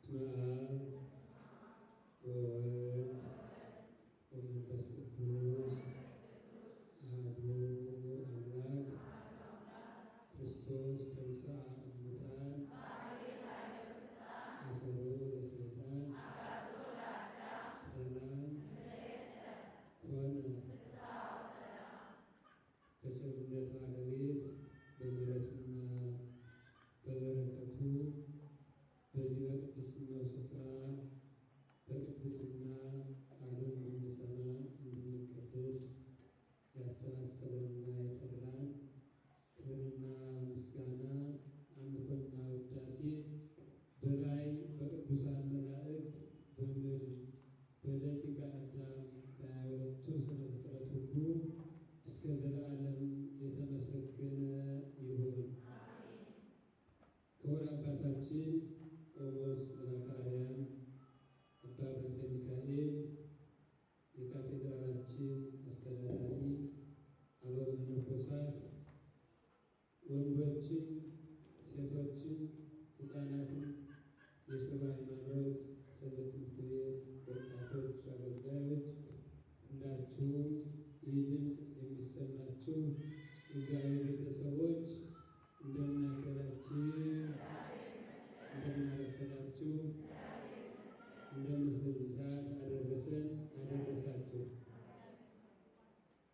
ወወልድ ወመንፈስ ቅዱስ አሐዱ አምላክ ክርስቶስ ተንሥአ እሙታን አሰሮ ለሰይጣን ሰላም ኮነ። በቸርነት ባለቤት በምሕረቱና በበረከቱ በዚህ በቅድስናው ስፍራ በቅድስና ቃሉን እንድንሰማ እንድንቀድስ ያሰባሰበንና የጠራን ክብርና ምስጋና አምልኮና ውዳሴ በላይ በቅዱሳን መላእክት በምድር በደቂቀ አዳም በ22ቱ ስነ ፍጥረት ሁሉ እስከ ዘላለም የተመሰገነ ይሁን። ክቡር አባታችን ቆሞስ መልአከ አርያም አባ ተክለ ሚካኤል የካቴድራላችን አስተዳዳሪ፣ አበው መነኮሳት፣ ወንዶችን፣ ሴቶችን፣ ሕፃናትን፣ የሰባ ሃይማኖት ሰንበት ትምህርት ቤት ወጣቶች፣ አገልጋዮች ሁላችሁም ይህ ድምፅ የሚሰማችሁ እግዚአብሔር ቤተሰቦች እንደምን አደራችሁ? እንደምን አረፈዳችሁ? እንደምን እስከዚህ ሰዓት አደረሰን አደረሳችሁ።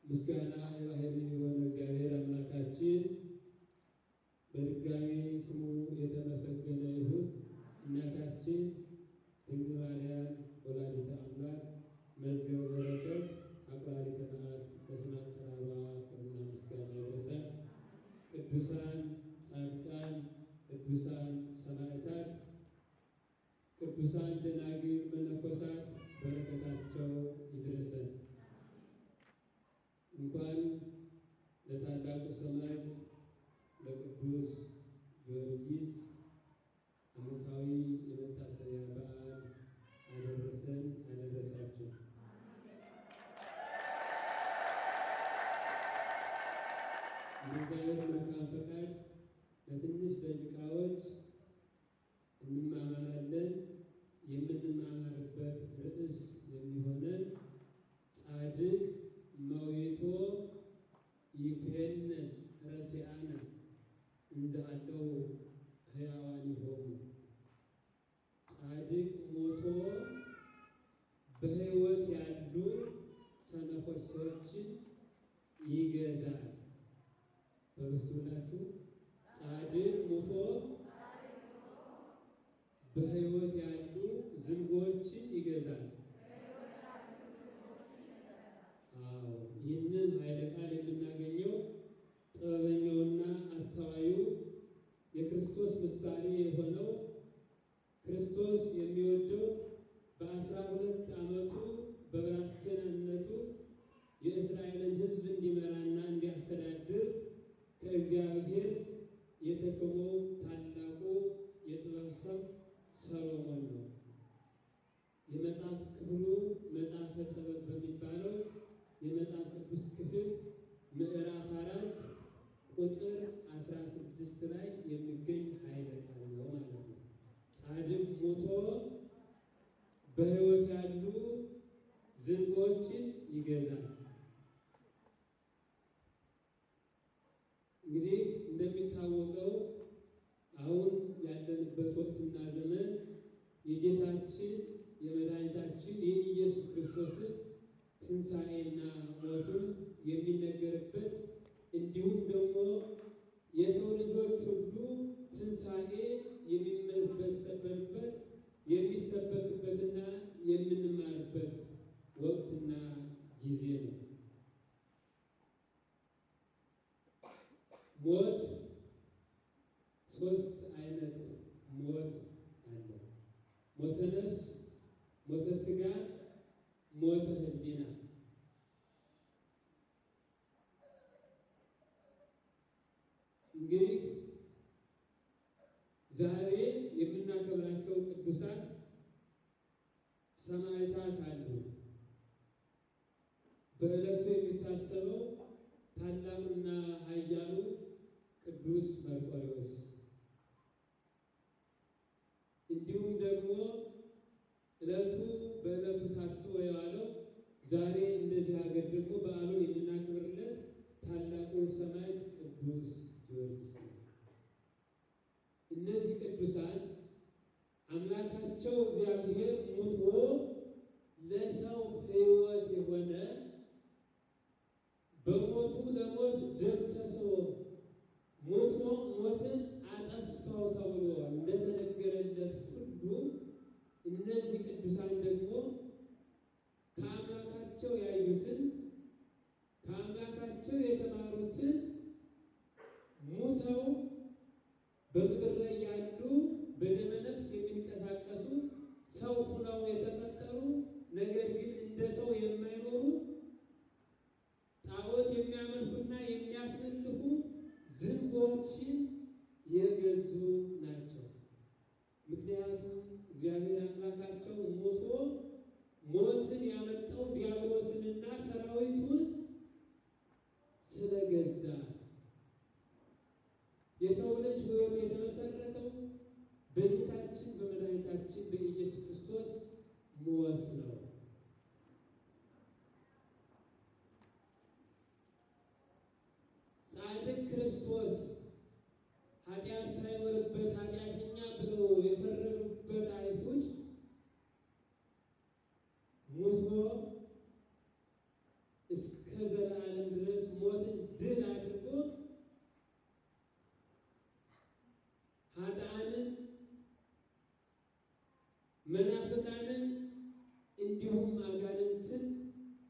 ምስጋና የባህሪ የሆነ እግዚአብሔር አምላካችን በድጋሚ ስሙ የተመሰገነ ይሁን። እናታችን ድንግል ማርያም ወላዲተ አምላክ መዝገበ በረከት አቁራሪተ መዓት በስመ አጠራሯ ክብርና ምስጋና ይድረሳል። ቅዱሳን ጻድቃን፣ ቅዱሳን ሰማዕታት፣ ቅዱሳን ደናግል መነኮሳት በረከታቸው ይድረሰን። እንኳን ለታላቁ ሰማዕት ለቅዱስ ጊዮርጊስ ዓመታዊ የመታሰቢያ በዓል አደረሰን አደረሳችሁ። የእግዚአብሔር መልካም ፈቃድ ለትንሽ ደቂቃዎች እንማማራለን። የምንማማርበት ርዕስ የሚሆነን ጻድቅ መዊቶ ይኩነን ረሲዓነ እንዘ አለው ሕያዋኒሆሙ። ጻድቅ ሞቶ በሕይወት ያሉ ሰነፎች ሰዎችን ይገዛል። በብስቱላችሁ ጻድቅ ሞቶ በሕይወት ያሉ ዝንጎችን ይገዛል። አዎ፣ ይህንን ኃይለ ቃል የምናገኘው ጥበበኛውና አስተዋዩ የክርስቶስ ምሳሌ የሆነው ክርስቶስ የሚወደው በ12 ዓመቱ በብላቴናነቱ የእስራኤልን ሕዝብ እንዲመራና እንዲያስተዳድር ከእግዚአብሔር የተሾመው ታላቁ የጥበብ ሰው ሰሎሞን ነው። የመጽሐፍ ክፍሉ መጽሐፈ ጥበብ በሚባለው የመጽሐፍ ቅዱስ ክፍል ምዕራፍ 4 ቁጥር 16 ላይ የሚገኝ ኃይለ ቃል ነው ማለት ነው። ጻድቅ ሞቶ በሕይወት ያሉ ዝንጎችን ይገዛል። እንግዲህ እንደሚታወቀው አሁን ያለንበት ወቅትና ዘመን የጌታችን የመድኃኒታችን የኢየሱስ ክርስቶስን ትንሣኤና ሞቱን የሚነገርበት እንዲሁም ደግሞ የሰው ልጆች ሁሉ ትንሣኤ የሚመሰበርበት የሚሰበክበትና የምንማርበት ወቅትና ጊዜ ነው። ሞት ሶስት አይነት ሞት አለ። ሞተ ነፍስ፣ ሞተ ሥጋ፣ ሞተ ሕሊና። እንግዲህ ዛሬ የምናከብራቸው ቅዱሳን ሰማዕታት አሉ። በዕለቱ የሚታሰበው ታላቁና ኃያሉ ቅዱስ መርቆሬዎስ እንዲሁም ደግሞ ዕለቱ በዕለቱ ታስቦ የዋለው ዛሬ እንደዚህ ሀገር ደግሞ በዓሉን የምናከብርለት ታላቁ ሰማዕት ቅዱስ ጊዮርጊስ ነው። እነዚህ ቅዱሳን አምላካቸው እግዚአብሔር ሙቶ ለሰው ሕይወት የሆነ በሞቱ ለሞት ደምስሶ ሞቶ ሞትን አጠፋው ተብሎ እንደተነገረለት ሁሉ እነዚህ ቅዱሳን ደግሞ ከአምላካቸው ያዩትን ከአምላካቸው የተማሩትን ሙተው በምድር ላይ ያሉ በደመ ነፍስ የሚንቀሳቀሱ ሰው ሆነው የተፈጠሩ ነገር ግን እንደ ሰው የማይኖሩ ጣዖት የሚያመልኩና የሚያስመልኩ ዝንጎችን የገዙ ናቸው። ምክንያቱም እግዚአብሔር አምላካቸው ሞቶ ሞትን ያመጣው ዲያብሎስንና ሰራዊቱን ስለገዛ የሰው ልጅ ሕይወት የተመሰረተው በጌታችን በመድኃኒታችን በኢየሱስ ክርስቶስ ሞት ነው። ጻድቅ ክርስቶስ ኃጢአት ሳይኖርበት ኃጢአተኛ ብለው የፈረዱበት አይሁድ ሞቶ እስከ ዘላለም ድረስ ሞትን ድል አድርጎ ኃጥአንን መናፍቃንን እንዲሁም አጋንንትን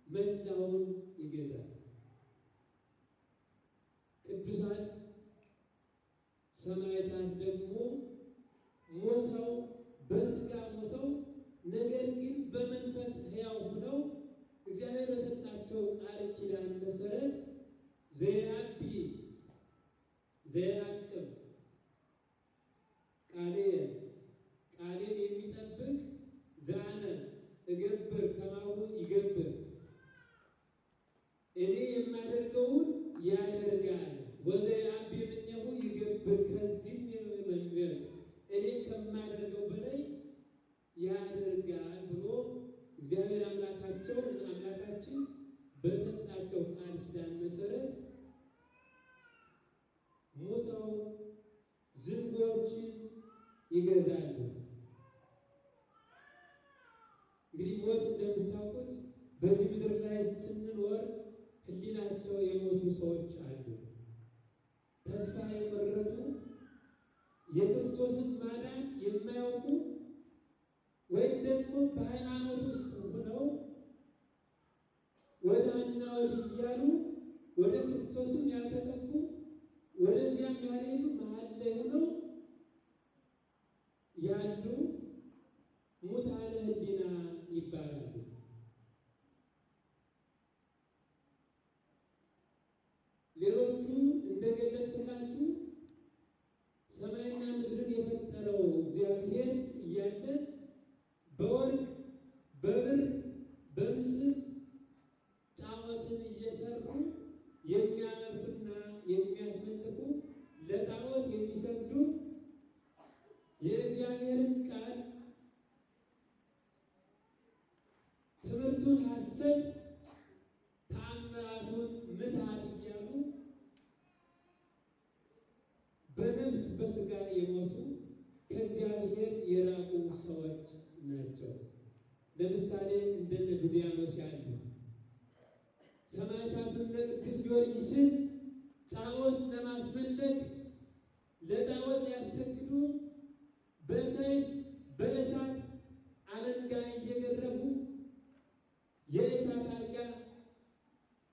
መላውን ይገዛል። ቅዱሳን ሰማዕታት ደግሞ ሞተው በሥጋ ሞተው ነገር ግን በመንፈስ ሕያው ሆነው እግዚአብሔር በሰጣቸው ቃል ኪዳን መሰረት ዘያቢ ዘያቅም ቃሌን የሚጠብቅ ዘአነ እገብር ከማሁ ይገብር እኔ የማደርገውን ያደርጋል ወዘያቢ እምኔሁ ይገብር ከዚህም የመንገድ እኔ ከማደርገው በላይ ያደርጋል ብሎ እግዚአብሔር አምላካችን በሰጣቸው ቃል ኪዳን መሰረት ሞተው ዝንጎችን ይገዛሉ። እንግዲህ ሞት እንደምታውቁት በዚህ ምድር ላይ ስንኖር ሕሊናቸው የሞቱ ሰዎች አሉ። ተስፋ የቆረጡ የክርስቶስን ማዳን የማያውቁ ወይም ደግሞ በሃይማኖት ውስጥ ሆነው ወዲያና ወዲህ እያሉ ወደ ክርስቶስም ያልተጠጉ ወደዚያም ያልሄዱ መሀል ላይ ሆነው ያሉ ሙታነ ሕሊና ይባላሉ። ሌሎቹ እንደገለጽኩላችሁ ሰማይና ምድርን የፈጠረው እግዚአብሔር እያለ በወርቅ በብር በምስል ጣዖትን እየሰሩ የሚያመልኩና የሚያስመልኩ ለጣዖት የሚሰግዱ የእግዚአብሔርን ቃል ትምህርቱን ሐሰት ተአምራቱን ምትሃት እያሉ በነፍስ በሥጋ የሞቱ ከእግዚአብሔር የራቁ ሰዎች ናቸው። ለምሳሌ እንደነ ዱድያኖስ ያሉ ሰማዕታቱን ቅዱስ ጊዮርጊስን ጣዖት ለማስመለክ ለጣዖት ሊያሰግዱ በሰይፍ በእሳት አለንጋ እየገረፉ የእሳት አልጋ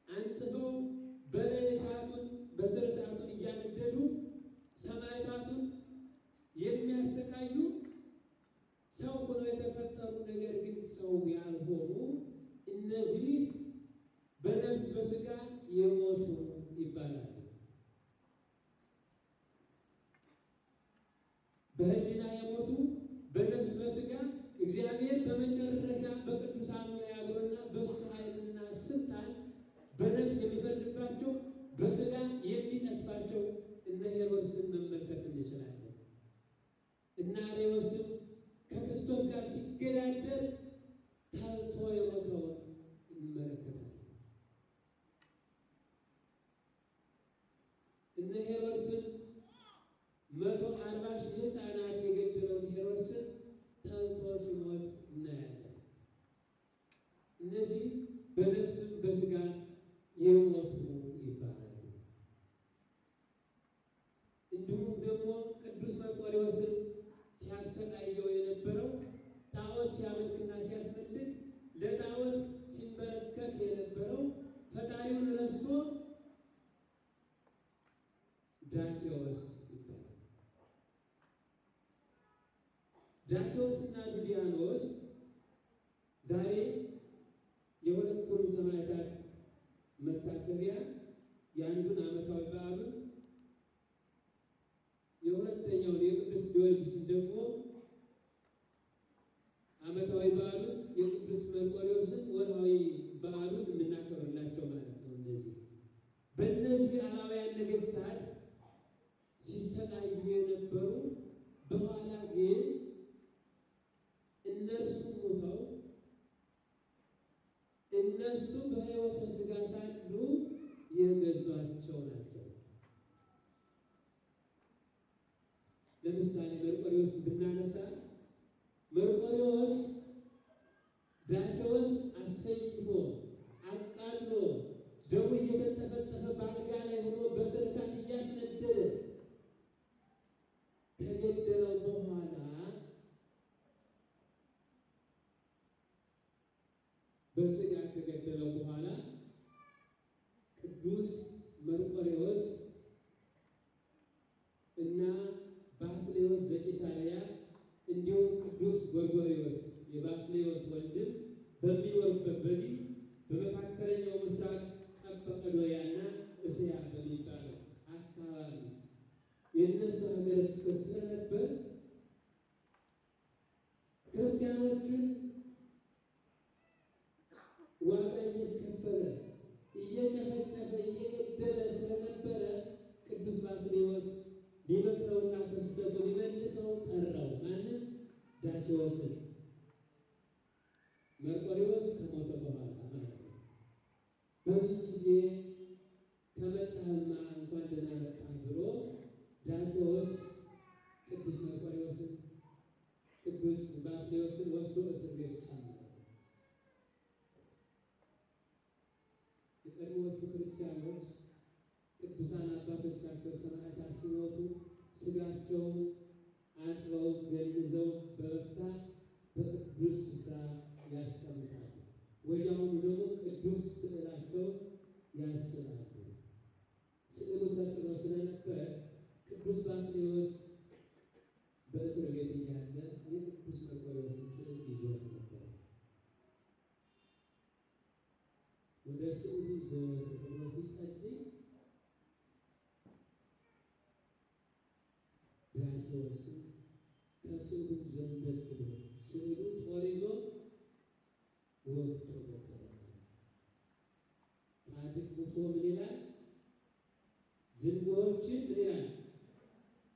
አንጥፈው በላይ እሳቱን በስር እሳቱን እያነደዱ ሰማዕታቱን የሚያሰቃዩ ሰው ሆነው የተፈጠሩ ነገር ግን ሰው ያልሆኑ እነዚህ በነፍስ በሥጋ የሞቱ ይባላሉ። በሕሊና የሞቱ በነፍስ በሥጋ እግዚአብሔር በመጨረሻ በቅዱሳኑ ላይ አድሮና በእሱ ኃይልና ስልጣን በነፍስ የሚፈርድባቸው በሥጋ የሚቀስፋቸው እነ ሄሮድስን መመልከት እንችላለን። እነ አርዮስን ከክርስቶስ ጋር ሲገዳደር ታልቶ የሞተውን እንመለከታለን። እነ ሄሮድስን 140 ሺህ ሕፃናት የገደለውን ሄሮድስን ታልቶ ሲሞት እናያለን። እነዚህ በነፍስም በሥጋ የሞቱ ይባላሉ። እንዲሁም ደግሞ ቅዱስ መርቆሬዎስን ሲያሰቃየው የነበረው ጣዖት ሲያመልክና ሲያስፈልግ ለጣዖት ሲንበረከክ የነበረው ፈጣሪውን ረስቶ ዳኪዎስ ይባላል። ዳኪዎስና ዱዲያኖስ ዛሬ የሁለቱም ሰማዕታት መታሰቢያ የአንዱን ዓመታዊ በዓሉን የሁለተኛውን የቅዱስ ጊዮርጊስን ደግሞ ዓመታዊ በዓሉን የቅዱስ መርቆሬዎስን ወርሃዊ በዓሉን የምናከብርላቸው ማለት ነው። እነዚህ በእነዚህ አላውያን ነገሥታት ሲሰቃዩ የነበሩ በኋላ ግን እነርሱ ሞተው እነሱ በሕይወተ ሥጋ ሳሉ የገዟቸው ናቸው። ለምሳሌ መርቆሬዎስ ብናነሳ መርቆሬዎስ ዳኪዎስ አሰይፎ አቃጥሎ ደሙ እየተጠፈጠፈ በአልጋ ላይ ሆኖ በሰረሳት እያስነደደ ከገደለው በኋላ በሥጋ ከገደለው በኋላ ቅዱስ መርቆሬዎስ እና ባስልዮስ ዘቂሳርያ እንዲሁም ቅዱስ ጎርጎርዮስ የባስልዮስ ወንድም በሚኖርበት በዚህ በመካከለኛው ምስራቅ ቀጰዶቅያና እስያ በሚባለው አካባቢ የእነሱ ሀገረ ስብከት ስለነበር ክርስቲያኖችን ዋጋ እያስከፈለ እየጨፈጨፈ እየገደለ ስለነበረ ቅዱስ ባስልዮስ ሊመክረውና ከስህተቱ ሊመልሰው ጠራው። ማንም ዳኪዎስን መርቆሬዎስ ከሞተ በኋላ ማለት ነው። በዚህ ጊዜ ከመጣህማ እንኳን ደህና መጣህ ብሎ ዳኪዎስ ቅዱስ መርቆሬዎስን ቅዱስ ባስልዮስን ወስዶ እስር ቤት ጨመረው። የቀድሞዎቹ ክርስቲያኖች ቅዱሳን አባቶቻቸው ሰማዕታት ሲሞቱ ሥጋቸውን አጥበው ገንዘው በበፍታ በቅዱስ ስፍራ ያስቀምጣሉ። ወዲያውኑ ደግሞ ቅዱስ ስዕላቸው ያስባሉ። ስዕሉ ተስሎ ስለነበር ቅዱስ ባስልዮስ በእስር ቤት እያለ የቅዱስ መርቆሬዎስን ስዕል ይዞት ነበር። ወደ ስዕሉ ዞር ብሎ ሲጸልይ ዳኪዎስን ከስዕሉ ዘንበል ብሎ ስዕሉ ጦር ይዞ ወግቶ ገደለ። ጻድቅ ሞቶ ምን ይላል? ዝንጉዎችን ምን ይላል?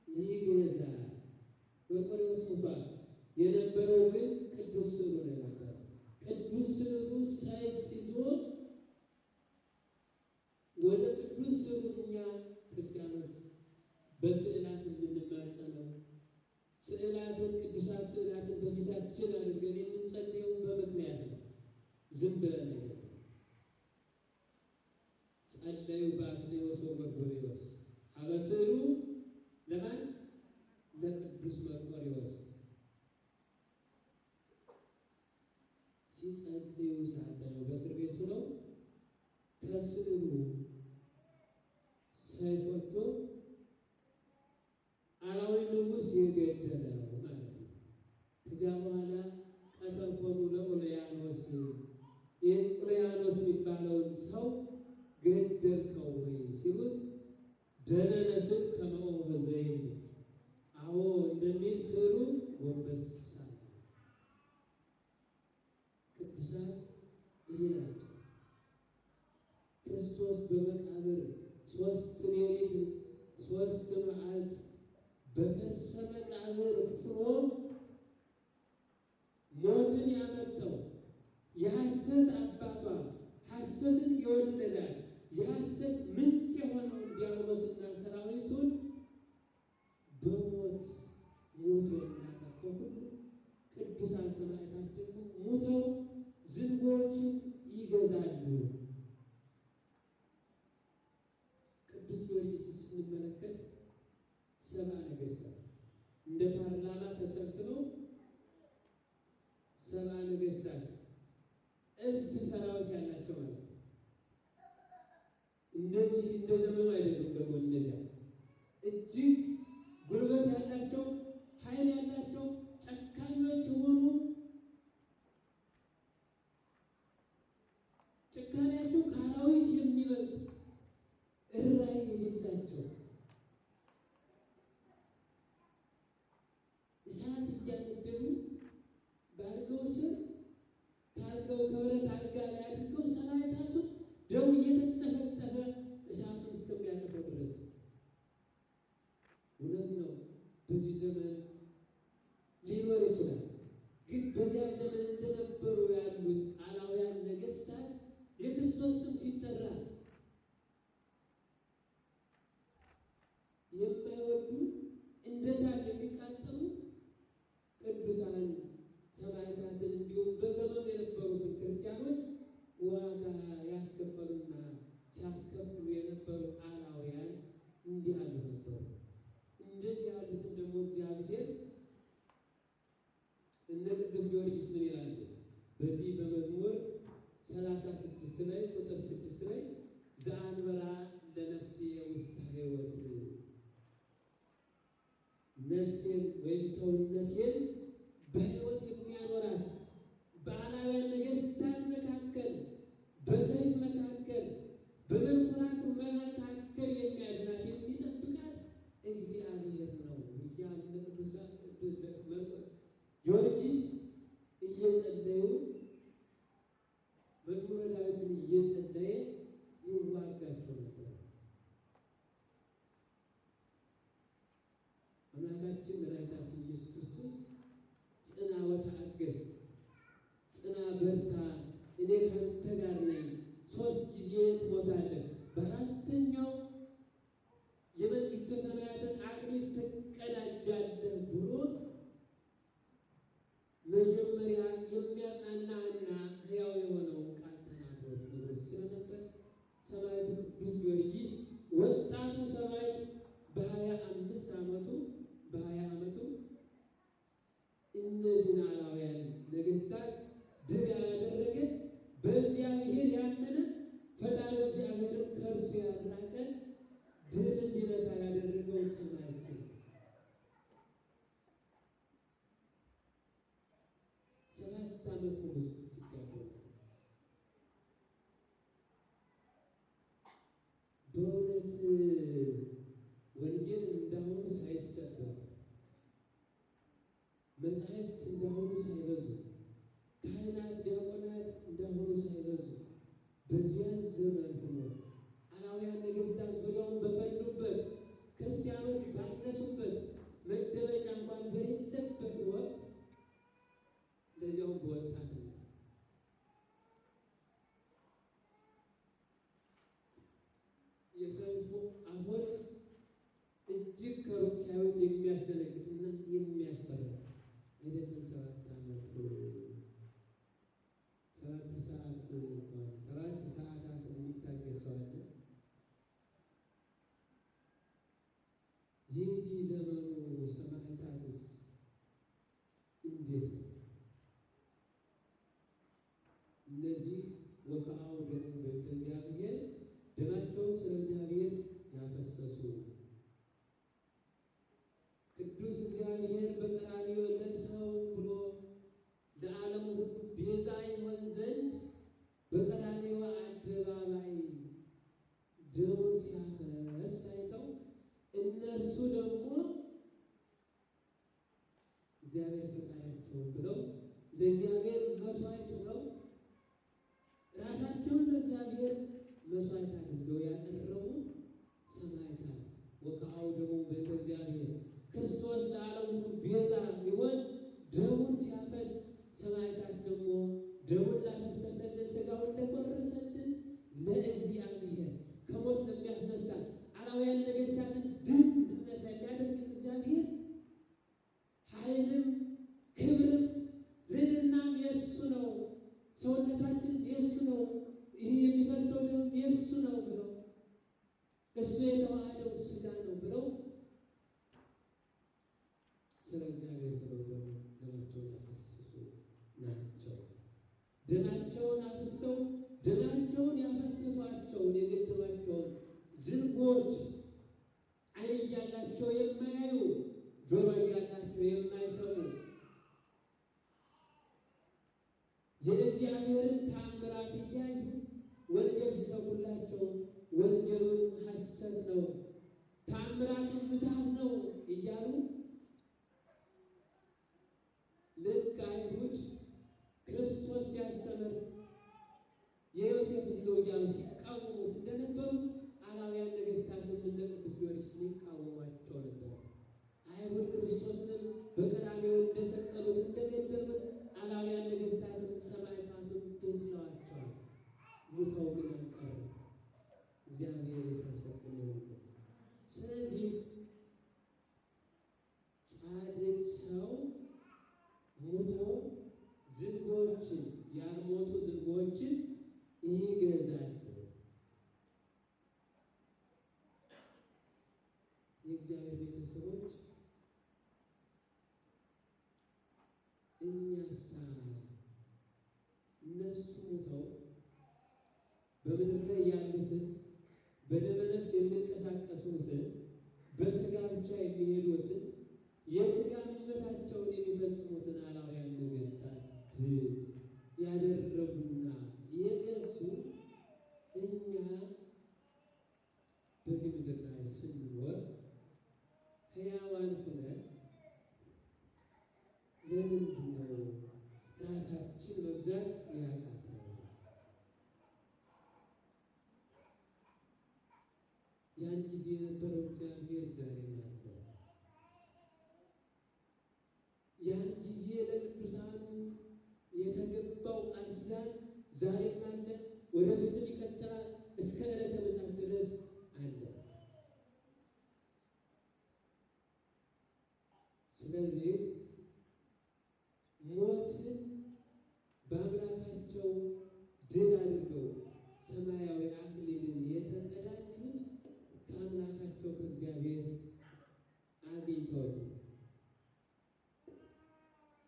ይገዛል። መርቆሬዎስ ሞቷል። የነበረው ግን ቅዱስ ስዕሉ ነው የነበረው። ቅዱስ ስዕሉ ሰይፍ ይዞ ወደ ቅዱስ ስዕሉ እኛ ክርስቲያኖች በስዕላት የምንማጸነው ስዕላትን ቅዱሳት ስዕላትን በፊታችን አድርገን የምንጸልየው በምክንያት ነው። ዝም ብለን አይደለም። ጸለዩ ባስልዮስ ወጎርጎርዮስ ሀበ ስዕሉ ለማን? ለቅዱስ መርቆሬዎስ። ሲጸልዩ ሳለ ነው በእስር ቤቱ ነው ከስዕሉ ሰይፍ ወጥቶ አላዊ ንጉሥ የገደለው ማለት ነው። ከዚያ በኋላ ቀተልኮሙ ለኡልያኖስ ኡልያኖስ የሚባለውን ሰው ገደልከው ወይ ሲሉት ደነነ ስል ከመኦመ ዘይት አዎ እንደሚል ስዕሉ ጎንበስ አለ። ቅዱሳን ይሄ ናቸው። ክርስቶስ በመቃብር 3 ሌሊት 3 መዓልት በከርሰ መቃብር ፍሮ ቅዱሳን ሰማዕታት ደግሞ ሞተው ዝንጎዎችን ይገዛሉ። ቅዱስ ጊዮርጊስን ስንመለከት ሰብአ ነገሥታት እንደ ፓርላማ ተሰብስበው ሰብአ ነገሥታት እልፍ ሰራዊት ያላቸው ማለት ነው። እንደዚህ እንደ ዘመኑ አይደሉም። ደግሞ እነዚያ እጅግ ጉልበት ያላቸው ኃይል ያላቸው ጨካኞች የሆኑ ጭካኔያቸው ከአራዊት የሚበልጥ ርኅራኄ የሌላቸው እሳት እያነደዱ በአልጋው ስር ከአልጋው ከብረት አልጋ ላይ አድርገው ሰማዕታቱ ደሙ እየተጠፈጠፈ እሳቱን እስከሚያልፈው ድረስ። እውነት ነው በዚህ ዘመን ሊኖር ይችላል። ግን በዚያ ዘመን እንደነበሩ ያሉት አላውያን ነገሥታት የክርስቶስ ስም ሲጠራ የማይወዱ እንደዛ የሚቃጠሉ ቅዱሳን ሰማዕታትን እንዲሁም በዘመኑ የነበሩትን ክርስቲያኖች ዋጋ ያስከፈሉና ሲያስከፍሉ የነበሩ አላውያን እንዲህ ያሉ ነበሩ። እንደዚህ ያሉትን ደግሞ እግዚአብሔር እነ ቅዱስ ጊዮርጊስ ምን ይላሉ? በዚህ በመዝሙር 36 ላይ ቁጥር 6 ላይ ዘአንበራ ለነፍሴ ውስተ ሕይወት፣ ነፍሴን ወይም ሰውነቴን በሕይወት የሚያኖራት በአላውያን ነገሥታት መካከል በሰይፍ መካከል በመንኮራኩር መካከል የሚያድናት የሚጠብቃት እግዚአብሔር ነው እያሉ ቅዱስ ጊዮርጊስ እየጸለዩ መዝሙረ ዳዊትን እየጸለየ ይዋጋቸው ነበር። አምላካችን መድኃኒታችን ኢየሱስ ክርስቶስ ጽና ወተአገስ፣ ጽና በርታ፣ እኔ ካንተ ጋር ነኝ፣ 3 ጊዜ ትሞታለህ፣ በአራተኛው የመንግሥተ ሰማያትን አክሊል ትቀዳጃለህ ብሎ መጀመሪያ የሚያጽናናና ሕያው የሆነውን ቃል ተናግሮት ነግሮት ስለነበር ሰማዕቱ ቅዱስ ጊዮርጊስ ወጣቱ ሰማዕት በ25 ዓመቱ እነዚህን አላውያን ነገሥታት ድል ያደረገ በእግዚአብሔር ያመነ ፈጣሪ እግዚአብሔርም ከእርሱ ያራቀ ድል እንዲነሳ ያደረገው ሰማዕት ነው። 7 ዓመት ሙሉ ሲጋደሉ በእውነት ወንጌል እንዳሁኑ ሳይሰበክ መጻሕፍት እንዳሁኑ ሳይበዙ ካህናት ዲያቆናት እንዳሁኑ ሳይበዙ በዚያን ዘመን ሆኖ አላውያን ነገሥታት ዙሪያውን በፈሉበት ክርስቲያኖች ባነሱበት መደበቂያ እንኳን በሌለበት ወቅት ለዚያውም በወጣትነት የሰይፉ አፎት እጅግ ከሩቅ ሲያዩት የሚያስደነግጥና የሚያስፈራ አይደለም። 7 ዓመት 7 ሰዓት እንኳን 7 ሰዓታት የሚታገስ ሰው አለ። የዚህ ዘመኑ ሰማዕታትስ እንዴት ነው? እነዚህ ወከአው ደግሞ በእንተ እግዚአብሔር ደማቸውን ስለ እግዚአብሔር ያፈሰሱ ቅዱስ እግዚአብሔር በቀራንዮ ለሰው ብሎ ለዓለም ሁሉ ቤዛ ይሆን ዘንድ በቀራንዮ አደባባይ ደሙን ሲያፈስ አይተው እነርሱ ደግሞ እግዚአብሔር ፈጣሪያቸውን ብለው ለእግዚአብሔር መስዋዕት ሆነው ራሳቸውን ለእግዚአብሔር መስዋዕት አድርገው ያቀረቡ ሰማዕታት ወከአው ደግሞ በእንተ እግዚአብሔር ክርስቶስ ለዓለም ሁሉ ቤዛ ሊሆን ደሙን ሲያፈስ ሰማዕታት ደግሞ ደሙን ላፈሰሰልን ሥጋውን ለቆረሰልን ለእግዚአብሔር ከሞት ለሚያስነሳ አላውያን ነገሥታትን ድል እንድነሳ የሚያደርግ እግዚአብሔር ኃይልም ክብርም ደማቸውን አፍሰው ደማቸውን ያፈሰሷቸውን የገደሏቸውን ዝንጎች ዓይን እያላቸው የማያዩ ጆሮ እያላቸው የማይሰሙ የእግዚአብሔርን ተአምራት እያዩ ወንጌል ሲሰብኩላቸው ወንጌሉን ሐሰት ነው፣ ተአምራቱን ምትሃት ነው እያሉ ልክ አይሁድ ክርስቶስ ሲያስተምር የዮሴፍ ልጅ ነው እያሉ ሲቃወሙት እንደነበሩ አላውያን ነገሥታትም እንደ ቅዱስ ጊዮርጊስ ሲቃወሟቸው ነበር። አይሁድ ክርስቶስን በቀራንዮ እንደሰቀሉት እንደገደሉት አላውያን ነገሥታትም ሰማዕታቱን ገድለዋቸዋል። ሙተው ግን አልቀሩም። እግዚአብሔር የተመሰገነ ይሁን። ስለዚህ ጻድቅ ሰው ሙቶ ዝንጎችን ያልሞቱ ዝንጎችን ይገዛል። የእግዚአብሔር ቤተሰቦች እኛሳ እነሱ ሙተው በምድር ላይ ያሉትን በደመ ነፍስ የሚንቀሳቀሱትን በሥጋ ብቻ የሚሄዱትን የሥጋ ምኞታቸውን የሚፈጽሙትን አላውያን ነገሥታት ያደረጉና የገዙ እኛ በዚህ ምድር ላይ ስንኖር ሕያዋን ሆነን ለምንድን ነው ራሳችን መግዛት ያቃተን? ያን ጊዜ የነበረው እግዚአብሔር ዛሬም አለ። ያን ጊዜ ለቅዱሳኑ የተገባው ቃል ኪዳን ዛሬም አለ፣ ወደፊትም ይቀጥላል፣ እስከ ዕለተ ምጽአት ድረስ አለ። ስለዚህ ሞትን በአምላካቸው ድል አድርገው ሰማያዊ አክሊልን የተቀዳጁት ከአምላካቸው ከእግዚአብሔር አግኝተውት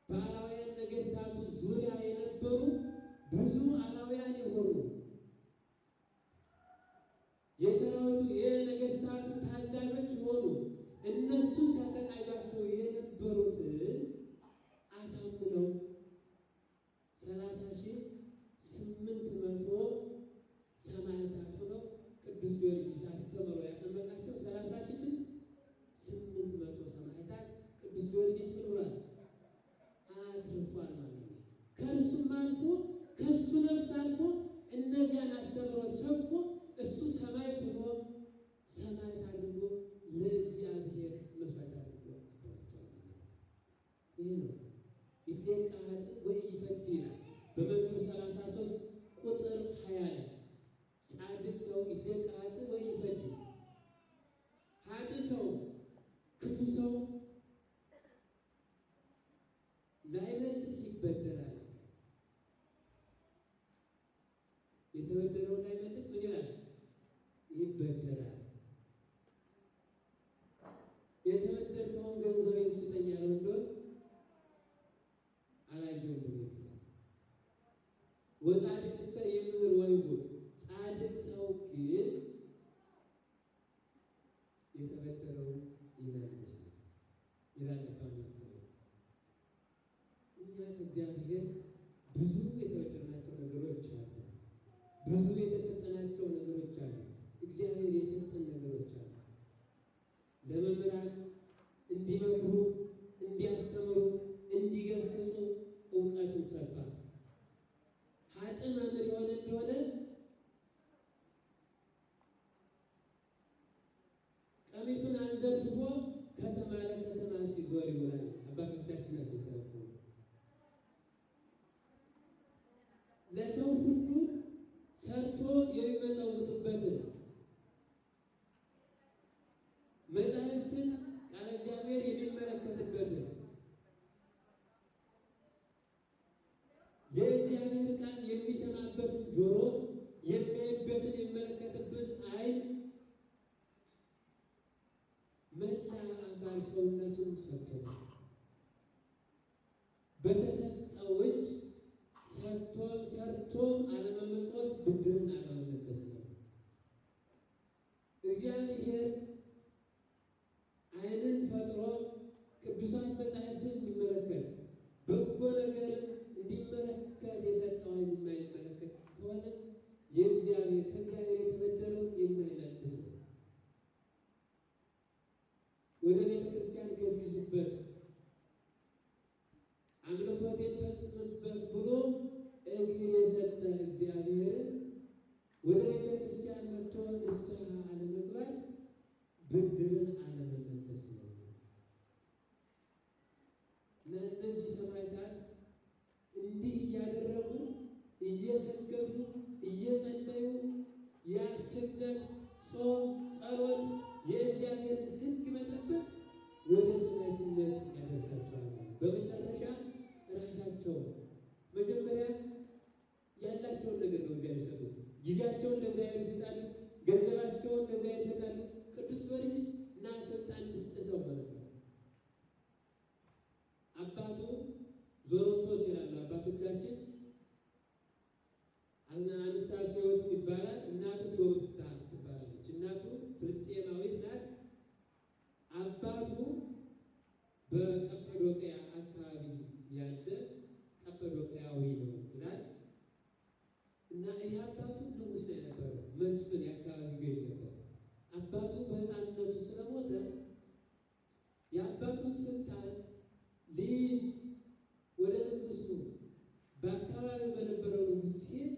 በአላውያን ነገሥታቱ ዙሪያ የነበሩ ብዙ አላውያን የሆኑ የሰራዊቱ የነገሥታቱ ታዛዦች የሆኑ እነሱ ሲያሰቃዩአቸው የነበሩትን አሳምነው 30,800 ሰማዕታት ሆነው ቅዱስ ጊዮርጊስ አስተምሮ ያጠመቃቸው 30,800 ሰማዕታት ቅዱስ ጊዮርጊስ ብሏል አትርፏል ማለት ነው። ከእርሱም አልፎ ከእሱ ነፍስ አልፎ እነዚያን አስተምሮ ሰብኮ እሱ ሰማዕት ሆኖ ሰማዕት አድርጎ ለእግዚአብሔር መስዋዕት አድርጎ አቅርቧቸዋል ማለት ነው። ይህ ነው ይትሌቃ ኃጥእ ወኢይፈድይ ይላል በመዝሙር 33 ቁጥር 20 ላይ ጻድቅ ሰው ይትሌቃ ኃጥእ ወኢይፈድይ፣ ኃጥእ ሰው ክፉ ሰው ላይመልስ ይበደራል። የተበደረውን ላይመልስ ምን ይላል? ይበደራል። የተበደርከውን ገንዘቤን ስጠኝ ያለው እንደሆነ አላየውም ብሎ ይላል። ወጻድቅሰ ይምህር ወይሁብ፣ ጻድቅ ሰው ግን የተበደረውን ይመልስ ይላል አባቶች። እኛ ከእግዚአብሔር ብዙ የተበደርናቸው ነገሮች አሉ። ብዙ የተሰጠናቸው ነገሮች አሉ። እግዚአብሔር የሰጠን ነገሮች አሉ። ለመምህራን እንዲመክሩ፣ እንዲያስተምሩ፣ እንዲገስጹ እውቀትን ሰጥቷል። ኃጥእ መምህር የሆነ እንደሆነ ቀሚሱን አንዘርፍፎ ከተማ ለከተማ ሲዞር ይውላል። አባቶቻችን አስተረፉ። ለሰው ሁሉ ሰርቶ የሚመጸውትበትን መጻሕፍትን ቃለ እግዚአብሔር የሚመለከትበትን የእግዚአብሔር ቃል የሚሰማበትን ጆሮ የሚያይበትን የሚመለከትበት ዓይን መላ አካል ሰውነቱን ሰጥቶታል። በተሰጠው እጅ ሰጥቶ ብድርን አለመመለስ ነው። እግዚአብሔር ዓይንን ፈጥሮ ቅዱሳን መጻሕፍትን እንዲመለከት በጎ ነገርን እንዲመለከት የሰጠው ዓይን የማይመለከት ከሆነ ከእግዚአብሔር የተበደረውን የማይመልስ ነው። ወደ ቤተ ክርስቲያን ገስግሱበት፣ አምልኮቴን ፈጽምበት ብሎ እግር የሰጠ እግዚአብሔርን ወደ ቤተ ክርስቲያን መጥቶ ንስሐ አለመግባት ብድርን አለመመለስ ነው። እና እነዚህ ሰማዕታት እንዲህ እያደረጉ እየሰገዱ እየጸለዩ ስግደት፣ ጾም፣ ጸሎት፣ የእግዚአብሔርን ሕግ መጠበቅ ወደ ሰማዕትነት ያደርሳቸዋል። በመጨረሻ ራሳቸው መጀመሪያ ያላቸውን ነገር ነው እግዚአብሔር ይሰጡት። ጊዜያቸውን ለእግዚአብሔር ይሰጣሉ፣ ገንዘባቸውን ለእግዚአብሔር ይሰጣሉ። ቅዱስ ጊዮርጊስ እና ስልጣን ልስጥተው ማለት ነው። አባቱ ዞሮንቶስ ይላሉ አባቶቻችን። አንስታሴዎስ ይባላል። እናቱ ቴዎብስታ ትባላለች። እናቱ ፍልስጤማዊት ናት። አባቱ በቀጰዶቅያ አካባቢ ያለ ቀጰዶቅያዊ ነው ይላል እና ይህ አባቱ ንጉሥ ነው የነበረው፣ መስፍን የአካባቢ ገዥ ነበር። አባቱ በሕፃንነቱ ስለሞተ የአባቱን ስልጣን ሊይዝ ወደ ንጉሥ በአካባቢው በነበረው ንጉሥ ሲሄድ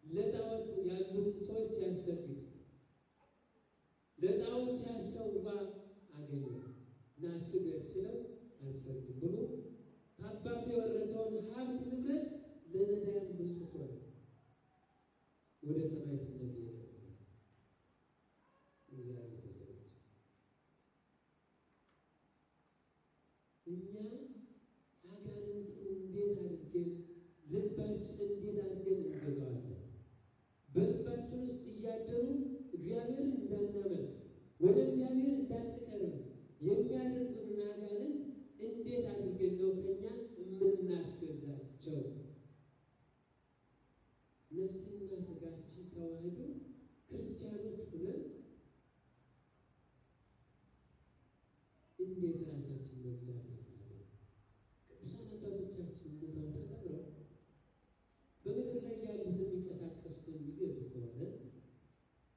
ለጣዖት ያሉት ሰዎች ሲያሰግድ ለጣዖት ሲያሰዋ አገኘ እና ስገድ ስለው አልሰግድም ብሎ ከአባቱ የወረሰውን ሀብት ንብረት ለነዳያን መስጠት ወደ ሰማዕትነት ይሄዳል። እግዚአብሔር ቤተሰቦች እኛ አጋንንትን እንዴት አድርገን ልባችን እንዴት አድርገን እንገዛዋለን? በልባችን ውስጥ እያደሩ እግዚአብሔርን እንዳናመልክ ወደ እግዚአብሔር እንዳንቀርብ የሚያደርጉን አጋንንት እንዴት አድርገን ነው ከኛ የምናስገዛቸው? ነፍስና ስጋችን ተዋህዶ ክርስቲያኖች ሁነን እንዴት ራሳችን መግዛት ይችላል? ቅዱሳን አባቶቻችን ሞተው ተቀብረው በምድር ላይ ያሉትን የሚንቀሳቀሱትን የሚገዙ ከሆነ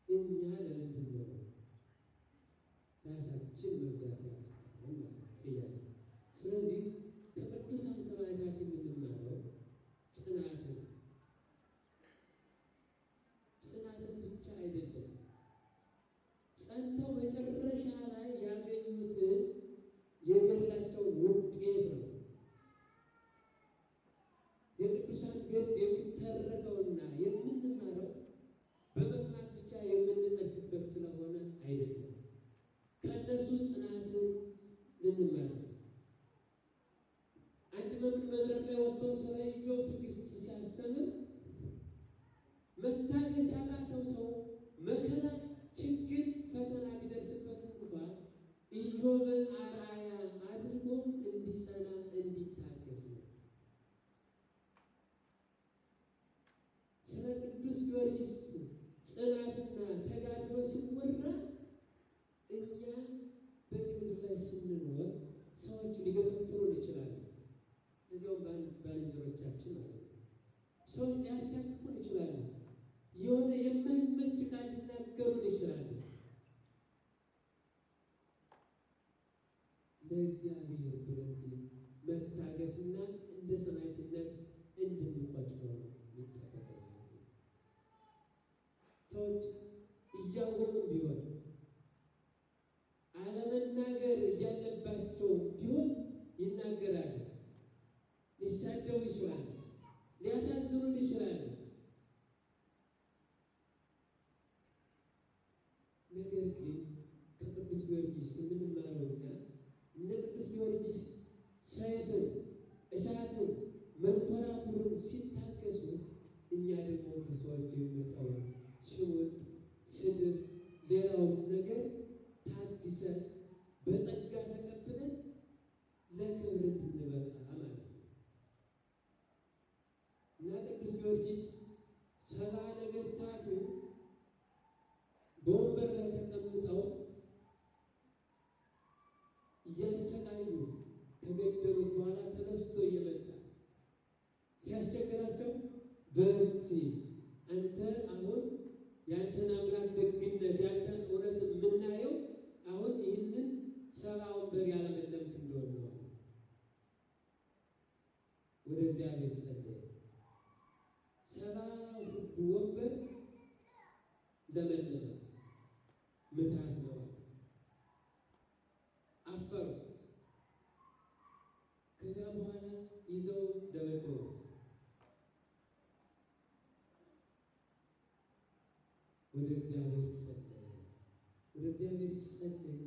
እኛ ለምንድን ነው ራሳችን መግዛት ያለብን ማለት ጥያቄ። ስለዚህ ከቅዱሳን ሰማዕታት የምንማረው ጽናትን ብቻ አይደለም፣ ጸንተው መጨረሻ ላይ ያገኙትን የገድላቸውን ውጤት ነው። የቅዱሳን ገድል የሚተረከውና የምንማረው በመስማት ብቻ የምንጸድቅበት ስለሆነ አይደለም። ከእነሱ ጽናትን ልንማር። አንድ መድረክ ላይ ወጥቶ ሰውየው ትዕግስት ሲያስተምር መታገስ ያቃተው ሰው መከራ፣ ችግር፣ ፈተና ሊደርስበት እንኳን ኢዮብን አርአያ አድርጎ እንዲጸና እንዲታገስ ነው። ስለ ቅዱስ ጊዮርጊስ ጽናትና ተጋድሎ ሲወራ እኛ በዚህ ምድር ላይ ስንኖር ሰዎች ሊገፈትሩን ይችላሉ። እዚያውም ባልንጀሮቻችን ማለት ነው። ሰዎች ሊያሳቅቁን ይችላሉ። የሆነ የማይመች ቃል ሊናገሩን ይችላሉ። ለእግዚአብሔር ብለን መታገስና እንደ ሰማዕትነት እንድንቆጥረው ይጠበቃል ማለት ነው። ሰዎች እያወቁም ቢሆን አለመናገር እያለባቸው ቢሆን ይናገራሉ። ሊሳደቡ ይችላሉ፣ ሊያሳዝኑን ይችላሉ። ነገር ግን ከቅዱስ ጊዮርጊስ የምንማረው እኛ እነ ቅዱስ ጊዮርጊስ ሰይፍን፣ እሳትን፣ መንኮራኩርን ሲታገሱ እኛ ደግሞ ከሰዎች የሚመጣውን ሽሙጥ፣ ስድብ፣ ሌላውን ነገር ታግሰን በጸጋ ተቀብለን ለክብር እንድንበቃ ማለት ነው እና ቅዱስ ጊዮርጊስ 70 ነገሥት በስቲ አንተ አሁን ያንተን አምላክ ደግነት ያንተን እውነት የምናየው አሁን ይህንን 70 ወንበር ያለመለምክ እንደሆነ ነው። ወደ እግዚአብሔር ጸለየ። 70 ወንበር ለመለመ ምታት ነው። አፈሩ። ከዚያ በኋላ ይዘው ደበደቡት። ወደ እግዚአብሔር ጸለየ። ወደ እግዚአብሔር ሲጸለይ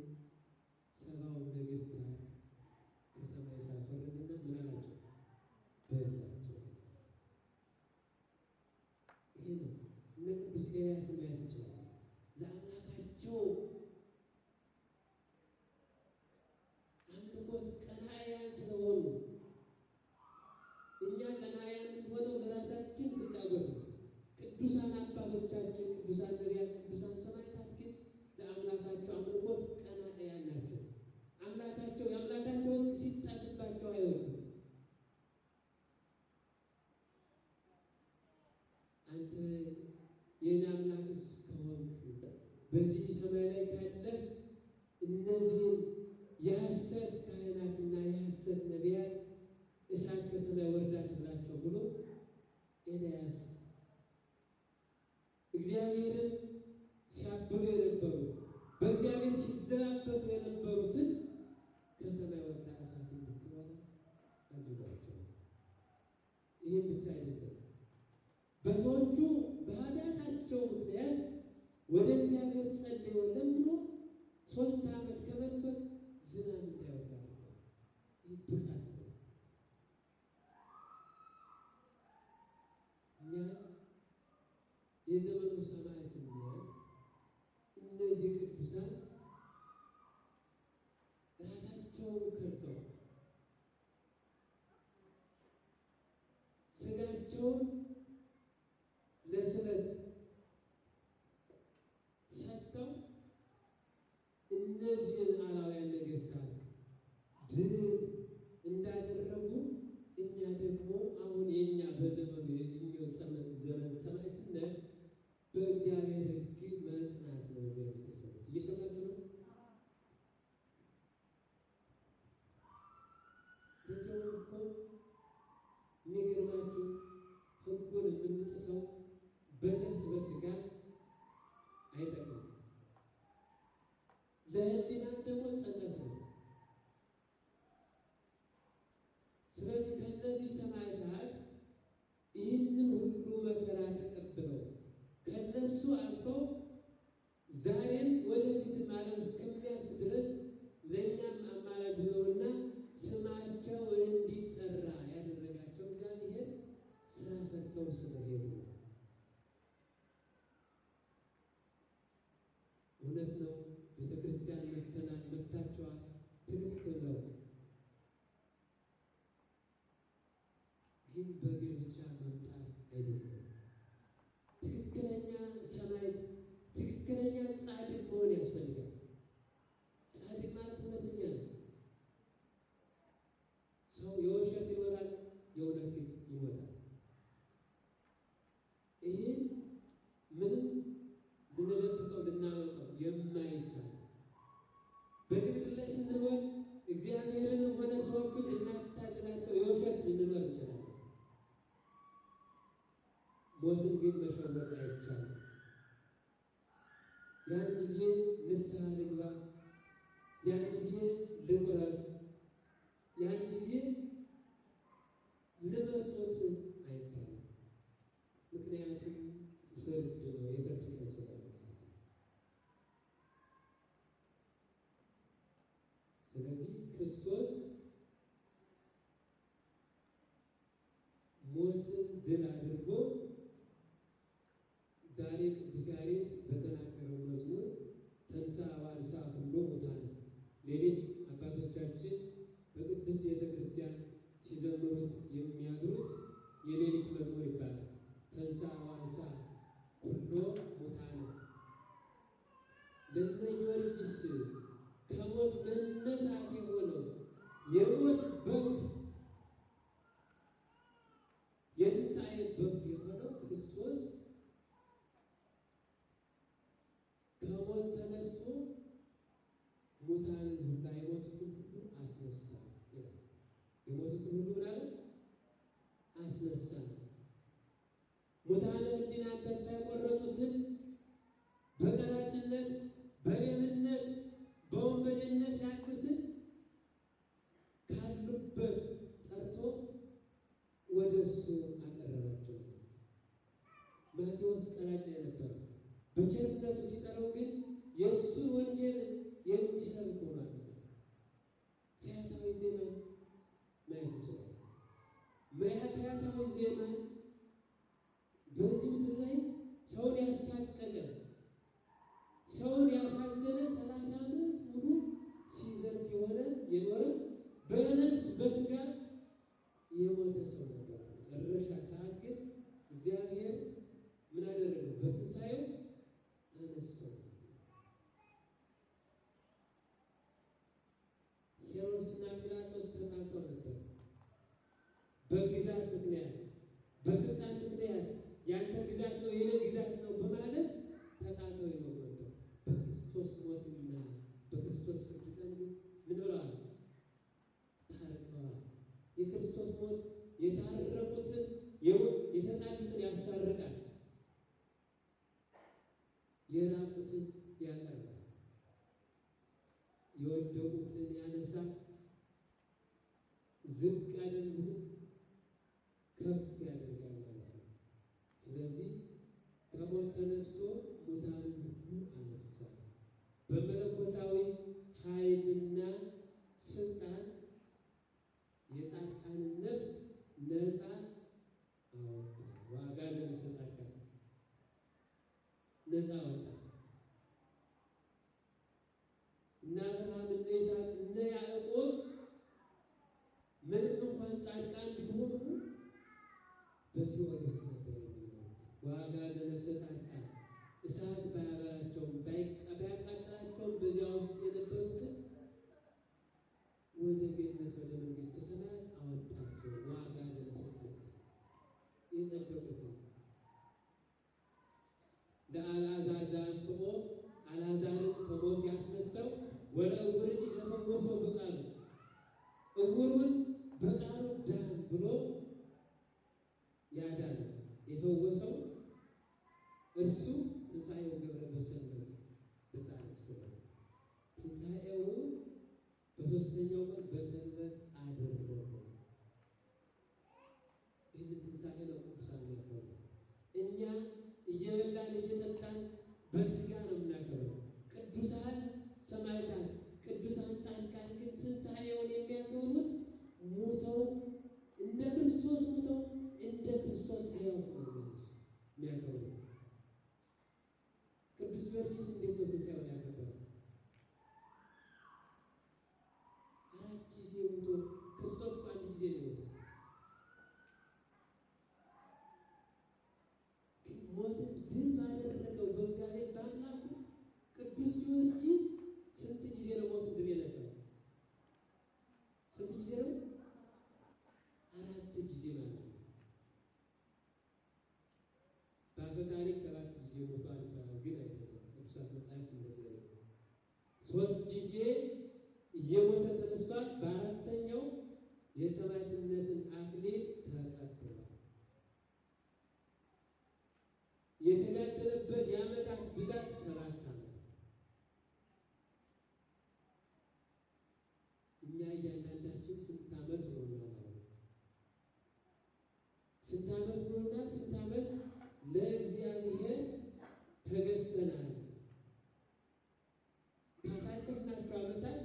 70 ነገሥታት ከሰማይ እሳት ወረደና ምን አላቸው? በላቸው። ይሄ ነው እነ ቅዱስ ኤልያስ ማየት ይችላል። ለአምላካቸው አምልኮት ቀናኢያን ስለሆኑ እኛ ቀናኢያን ሆነው ለራሳችን ፍላጎት ነው። ቅዱሳን አባቶቻችን፣ ቅዱሳን ነቢያት፣ ቅዱሳን ሰማዕታት ግን ለአምላካቸው አምልኮት ቀናኢያን ናቸው። አምላካቸው የአምላካቸውን ሲጣስባቸው አይወዱም። አንተ የኔ አምላክስ ከሆንክ በዚህ ሰማይ ላይ ካለ እነዚህን የሐሰት ካህናትና የሐሰት ነቢያት እሳት ከሰማይ ወርዳ ትብላቸው ብሎ ኤልያስ እግዚአብሔርን ሲያብሉ የነበሩ በእግዚአብሔር ሲዘባበቱ የነበሩትን ከሰማይ ወርዳ እሳት እንድትበላ አድርጓቸው። ይህም ብቻ አይደለም፣ በሰዎቹ በኃጢአታቸው ምክንያት ወደ እግዚአብሔር ጸልዮ ለምኖ 3 ዓመት ከመንፈቅ ዝናብ እንዳይወርድ አድርጓል። ይህ ብቃት ነው። እኛ የዘመኑ ሰማዕትነት እነዚህ ቅዱሳን ራሳቸውን ከድተው ስጋቸውን ለስለት ሰጥተው እነዚህን አላውያን ነገሥታት ድል እንዳደረጉ እኛ ደግሞ አሁን የኛ በዘመኑ የዚህኛው ዘመን ሰማዕትነት በእግዚአብሔር ሕግ መጽናት ነው። እግዚአብሔር ተሰማት እየሰማችሁ ነው። ለሰው እኮ የሚገርማችሁ ሕጉን የምንጥሰው በነፍስ በስጋ አይጠቅምም። ለሕሊና ደግሞ ጸጸት ነው። ስለዚህ ከእነዚህ ሰማዕታት ይህንን ሁሉ መከራ ተቀብለው ከእነሱ አልፈው ዛሬም ወደፊትም ዓለም እስከሚያልፍ ድረስ ለእኛም አማላጅ ነውና ስማቸው እንዲጠራ ያደረጋቸው እግዚአብሔር ስራ ሰርተው ስለሄዱ ነው። እውነት ነው። ቤተ ክርስቲያን መታችኋል። ትክክል ነው። ግን በግብቻ መምጣት አይደለም። ትክክለኛ ሰማዕት፣ ትክክለኛ ጻድቅ መሆን ያስፈልጋል። ጻድቅ ማለት እውነተኛ ነው። ሰው የውሸት ይኖራል፣ የእውነት ግን ይሞታል። ይህን ምንም ልንለጥፈው ልናመጣው የማይቻል በዚህ ምድር ላይ ስንኖር እግዚአብሔርን ሆነ ሰዎቹን ልናታልላቸው የውሸት ልንኖር እንችላለን። ሞትን ግን መሸወድ አይቻልም። ያን ጊዜ ንስሐ ልግባ፣ ያን ጊዜ ልቁረብ፣ ያን ጊዜ ልመጾት አይባልም። ምክንያቱም ፍርድ ነው፣ የፍርድ ቀን ስለሆነ። ስለዚህ ክርስቶስ ሞትን ድል አድርጎ ዛሬ ቅዱስ ያሬድ በተናገረው መዝሙር ተንሥአ ወአንሥአ ኩሎ ሙታነ፣ ሌሊት አባቶቻችን በቅድስት ቤተ ክርስቲያን ሲዘምሩት የሚያድሩት የሌሊት መዝሙር ይባላል። ተንሥአ ወአንሥአ ኩሎ ሙታነ፣ ለእነ ጊዮርጊስ ከሞት መነሳት የሆነው የሞት በግ የትንሣኤ በግ የሆነው የቆረጡትን በቀራጭነት፣ በሌብነት፣ በወንበዴነት ያሉትን ካሉበት ጠርቶ ወደ እሱ አቀረባቸው። ማቴዎስ ቀራጭ ነበር። በቸርነቱ ሲጠራው ግን የእሱን ወንጌል የሚሰብክ ሆኗል። ፈያታዊ ዜማን ማየት ይችላል። ፈያታዊ ዜማን በዚህ ምድር ላይ ሰውን ያሳቀቀ ሰውን ያሳዘነ 30 ዓመት ሙሉ ሲዘርፍ የኖረ በነፍስ በስጋ የሞተ ሰው ነበር። መጨረሻ ሰዓት ግን እግዚአብሔር ምን አደረገው? በትንሣኤው አነሳው። ሄሮድስና ጲላጦስ ተጣልተው ነበር። በግዛት ምክንያት፣ በስልጣን ምክንያት ያንተ ግዛት ነው የኔ ግዛት ነው በማለት ተጣልተው ይኖሩ ነበር። በክርስቶስ ሞትና በክርስቶስ ፍርድ ቀን ግን ምን ብለዋል? ታርቀዋል። የክርስቶስ ሞት የታረቁትን የተጣሉትን ያስታርቃል፣ የራቁትን ያቀርባል፣ የወደቁትን ያነሳል፣ ዝቅ ያደረጉትን ከፍ ያደርጋል ማለት ነው። ስለዚህ ከሞት ተነስቶ ሙታንን ሁሉ አነሳ። በመለኮታዊ ኃይልና ስልጣን የጻድቃንን ነፍስ ነፃ አወጣ። ዋጋ ዘነፍሰ ጻድቃን ነፃ አወጣ። እነ አብርሃም፣ እነ ይስሐቅ፣ እነ ያዕቆብ ምንም እንኳን ጻድቃን ቢሆኑ በሲኦል ውስጥ ነበር የሚኖሩት። ዋጋ ዘነፍሰ ጻድቃን እሳት ባያበላቸውም ባያቃጥላቸውም በዚያ ውስጥ የነበሩትን ወደ ገነት ወደ መንግሥተ ሰማያት አወጣቸው። ዋጋ ዘነፍሰ ጻድቃን የጸደቁትን ለአልዓዛር ዘአንሥኦ አልዓዛርን ከሞት ያስነሳው ወለዕውርን ዘፈወሰ በቃሉ ዕውሩን በቃሉ ዳን ብሎ ያዳነ የተወሰው እርሱ ትንሣኤው ገብረ በሰንበት በሰዓት ስበት ትንሣኤው በሦስተኛው ቀን በሰንበት አደረገ። ይህንን ትንሣኤ ነው ቅዱሳን ያከብሩ። እኛ እየበላን እየጠጣን በስጋ ነው የምናከብረው። ቅዱሳን ሰማዕታት፣ ቅዱሳን ጻድቃን ግን ትንሣኤውን የሚያከብሩት ሞተው እንደ ክርስቶስ ሞተው እንደ ክርስቶስ ሕያው ሆነው የሚያከብሩት። ቅዱስ ጊዮርጊስ እንዴት ነው ትንሣኤውን ያከበረው? 4 ጊዜ ሞቶ ክርስቶስ በአንድ ጊዜ ነው የሞተው። ሞትን ድል ባደረገው በእግዚአብሔር በአምላኩ ቅዱስ ጊዮርጊስ ስንት ጊዜ ነው ሞትን ድል የነሳው? ስንት ጊዜ ነው? 4 ጊዜ ማለት ነው። በአፈ ታሪክ 7 ጊዜ ሞቷል ይባላል፣ ግን አይደለም። ቅዱሳት መጻሕፍት እንደዚህ ነው። 3 ጊዜ እየሞተ ተነስቷል። በአራተኛው የሰማዕትነትን አክሊል ተቀብሏል። የተጋደለበት የዓመታት ብዛት 7 ዓመት። እኛ እያንዳንዳችን ስንት ዓመት ሆኖናል? ስንት ዓመት ሆኖናል? ስንት ዓመት ለእግዚአብሔር ተገዝተናል? ካሳለፍናቸው ዓመታት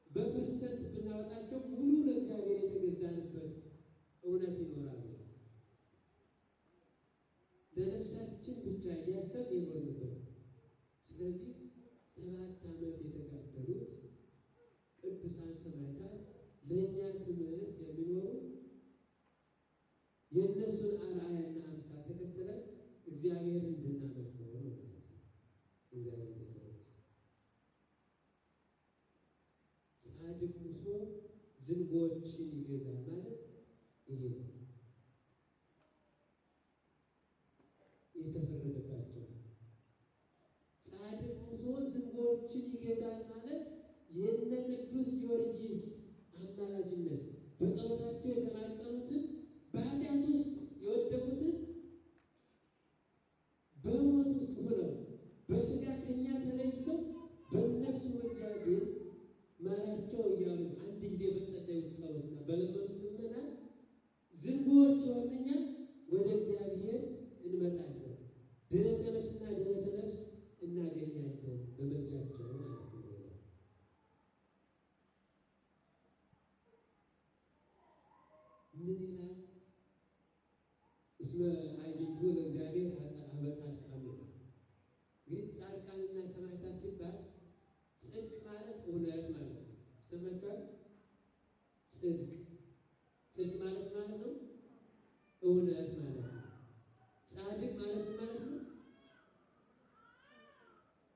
በፐርሰንት ብናወጣቸው ሙሉ ለእግዚአብሔር የተገዛንበት እውነት ይኖራል። ለነፍሳችን ብቻ እያሰብ የኖርንበት። ስለዚህ 7 ዓመት የተጋደሉት ቅዱሳን ሰማዕታት ለእኛ ትምህርት የሚኖሩ የእነሱን አርአያና አምሳል ተከትለን እግዚአብሔርን እንድናመልከው ነው ማለት ነው። እግዚአብሔር ተሰዎች ጻድቅ ሙቶ ዝንጎችን ይገዛል ማለት ይሄ ነው። የተፈረደባቸው ጻድቅ ሙቶ ዝንጎችን ይገዛል ማለት የእነ ቅዱስ ጊዮርጊስ አማላጅነት በጸሎታቸው የተማጸኑትን በኃጢአት ውስጥ የወደቁትን ምን ይላል? እስመ አዕይንቱ ለእግዚአብሔር ኀበ ጻድቃን ይላል። እንግዲህ ጻድቃንና ሰማዕታት ሲባል ጽድቅ ማለት እውነት ማለት ነው። ሰማዕታት ጽድቅ ማለት ነው እውነት ማለት ነው። ጻድቅ ማለት ነው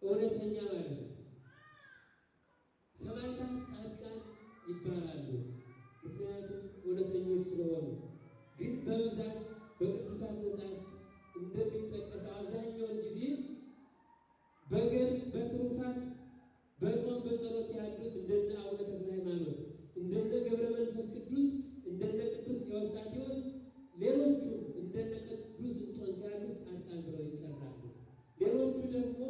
እውነተኛ ማለት ነው። ሰማዕታት ጻድቃን ይባላሉ ምክንያቱም እውነተኞች ስለሆኑ። ግን በብዛት በቅዱሳት መጻሕፍት እንደሚጠቀሰው አብዛኛውን ጊዜ በገድል በትሩፋት በጾም በጸሎት ያሉት እንደነ አቡነ ተክለ ሃይማኖት፣ እንደነ ገብረ መንፈስ ቅዱስ፣ እንደነ ቅዱስ ኤዎስጣቴዎስ፣ ሌሎቹ እንደነ ቅዱስ እንጦንስ ያሉት ጻድቃን ብለው ይጠራሉ። ሌሎቹ ደግሞ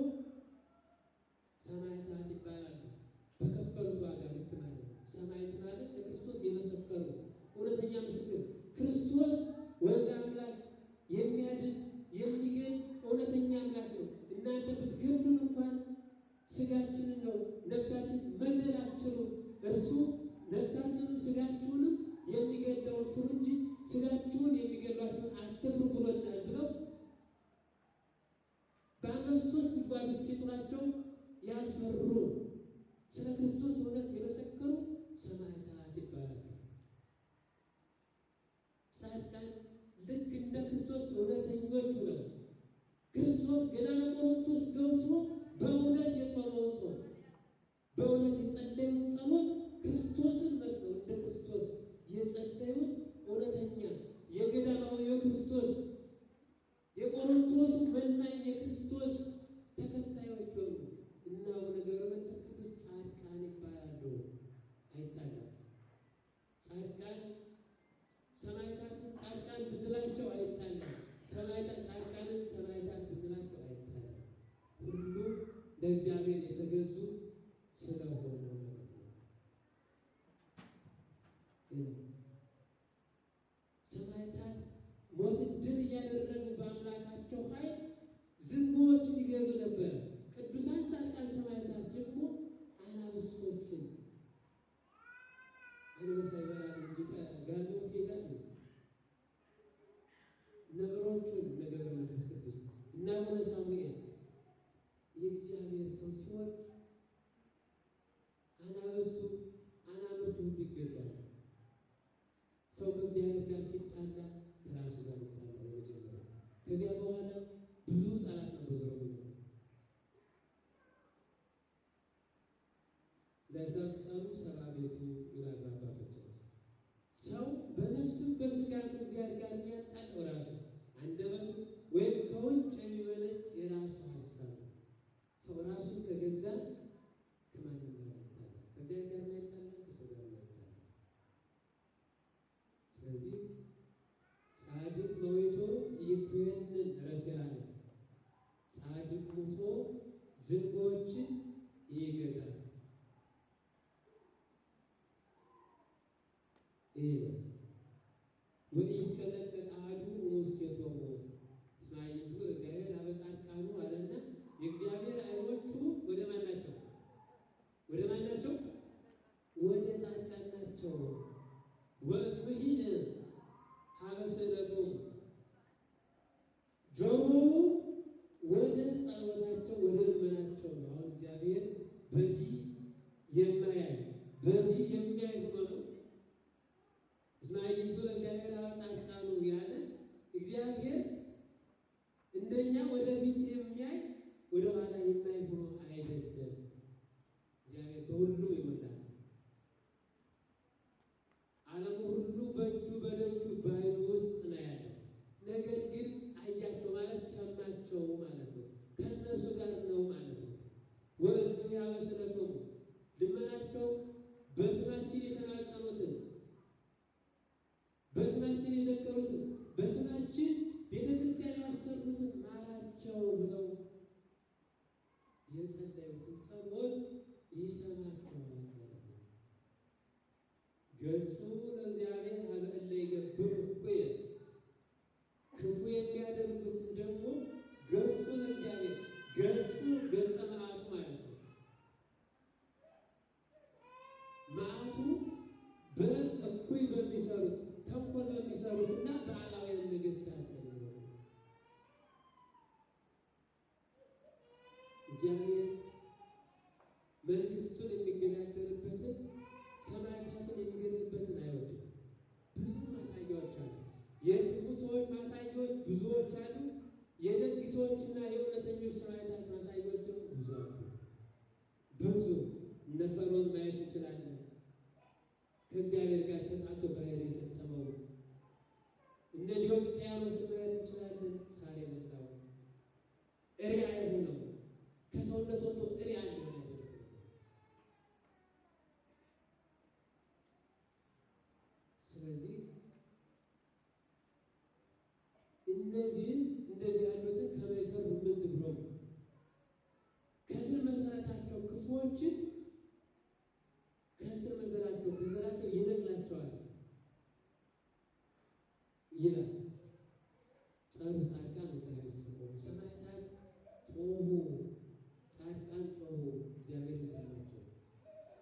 ሰማዕታት ይባላሉ። በከፈሉት ዋጋ ልክ ማለት ነው። ሰማዕት ማለት ለክርስቶስ የመሰከሩ እውነተኛ ምስክር፣ ክርስቶስ ወልደ አምላክ የሚያድን የሚገኝ እውነተኛ አምላክ ነው። እናንተ ብትገድሉን እንኳን ስጋችንን ነው ነፍሳችን መግደል አትችሉም። እርሱ ነፍሳችንም ስጋችሁንም የሚገድለውን ፍሩ እንጂ ስጋችሁን የሚገድሏችሁን አትፍሩ ብሎናል ብለው በአንበሶች ጉድጓድ ውስጥ ሲጥሏቸው ያልፈሩ ስለ ክርስቶስ እውነት የመሰከሩ ሰማዕታት ይባላሉ። ጻድቃን ልክ እንደ ክርስቶስ እውነተኞች ነው። ክርስቶስ ገዳመ ቆሮንቶስ ገብቶ በእውነት የጾመውን ጾም በእውነት የጸለዩት ጸሎት ክርስቶስን መስለው እንደ ክርስቶስ የጸለዩት እውነተኛ የገዳማዊ የክርስቶስ የቆሮንቶስ መናኝ የክርስቶስ ተከታዮች ሆኑ እና አቡነ ገብረ መንፈስ ቅዱስ ጻድቃን ይባላሉ። አይጣላም። ጻድቃን ሰማዕታትን ጻድቃን ብንላቸው አይጣላም። ጻድቃንን ሰማዕታት ብንላቸው አይጣላም። ሁሉም ለእግዚአብሔር የተገዙ ስለሆኑ ማለት ነው። ሰማዕታት ሞትን ድል እያደረጉ በአምላካቸው ኃይል ዝንጎዎችን ይገዙ ነበር። ቅዱሳን ጻድቃን ሰማዕታት ደግሞ አናብስቶችን አንበሳ ይበላል እንጂ ጋለሞት ይሄዳሉ። ነብሮቹን ገብረ መንፈስ ቅዱስ እና አቡነ ሳሙኤል የእግዚአብሔር ሰው ሲሆን አናብስቱ አናብርቱ ይገዛል። ሰው ከእግዚአብሔር ጋር ሲጣላ ከራሱ ጋር ይጣላል የመጀመሪያ። ከዚያ በኋላ ብዙ ጠላት ነው በዙሪያው ነው። ለሰብሰቡ ሰባ ቤቱ ይላሉ አባቶቻችን። ሰው በነፍስም በስጋ ከእግዚአብሔር ጋር የሚያጣላው ራሱ አንደበቱ ወይም ከውጭ የሚመነጭ የራሱ ሀሳብ ነው። ሰው ራሱን ከገዛ ከማንም ጋር አይጣላም። ከእግዚአብሔር ጋር አይጣላም፣ ከሰው ጋር አይጣላም። ስለዚህ ጻድቅ መዊቶ ይኩነን ረሲዓነ፣ ጻድቅ ሙቶ ዝንጎዎችን ይገዛል። ወኢይትቀጠቀጥ አሐዱ እሙስቴቶሙ እስመ አዕይንቱ ለእግዚአብሔር ኀበ ጻድቃኑ አለና የእግዚአብሔር ዓይኖቹ ወደ ማን ናቸው? ወደ ማን ናቸው? ወደ ጻድቃን ናቸው። ወእዝኑሂነ ኀበ ስእለቶሙ፣ ጆሮው ወደ ጸሎታቸው ወደ ልመናቸው ነው። አሁን እግዚአብሔር በዚህ የማያይ በዚህ የሚያይ ሆኖ ነው። እስመ አዕይንቱ ለእግዚአብሔር ኀበ ጻድቃኑ ያለ እግዚአብሔር እንደኛ ወደፊት የሚያይ ወደኋላ የማያይ ሆኖ አይደለም። እግዚአብሔር በሁሉ ይሞላል። ዓለሙ ሁሉ በእጁ በደጁ በዓይኑ ውስጥ ነው ያለ። ነገር ግን አያቸው ማለት ሰማቸው ማለት ነው። ከእነሱ ጋር ነው ማለት ነው። ወእዝኑሂ ኀበ ስእለቶሙ፣ ልመናቸው በስማችን የተማጸኑትን በስማችን የዘከሩትን በስማችን ቤተ ክርስቲያን ያሰሩትን ማራቸው ብለው የጸለዩትን ጸሎት ይሰማቸዋል ማለት ነው። ገጹ ለእግዚአብሔር ኀበ እለ ይገብሩ እኩየ፣ ክፉ የሚያደርጉትን ደግሞ ገጹ ለእግዚአብሔር፣ ገጹ ገጸ መዓቱ ማለት ነው። መዓቱ በእኩይ በሚሰሩት ተንኮል ሰዎች ማሳያዎች ብዙዎች አሉ። የደግ ሰዎችና የእውነተኞች ሰማዕታት ማሳያዎች ደግሞ ብዙ አሉ። ብዙ እነ ፈርዖን ማየት እንችላለን። ከእግዚአብሔር ጋር ተጣልቶ ባህር የሰጠመው እነ ዲዮቅልጥያኖስን ማየት እንችላለን። ሳር የመላው እሪያ የሆነው ከሰውነት ወጥቶ እሪያ የሆነው ስለዚህ እነዚህን እንደዚህ ያሉትን ከመይሰሩ ምዝ ብሎ ከስር መሰረታቸው ክፉዎችን ከስር መሰረታቸው ከዘራቸው ይነቅላቸዋል ይላል። ጸሩ ጻድቃን እግዚአብሔር ሰማው ሰማዕታት ጮሁ፣ ጻድቃን ጮሁ፣ እግዚአብሔር ሰማቸው።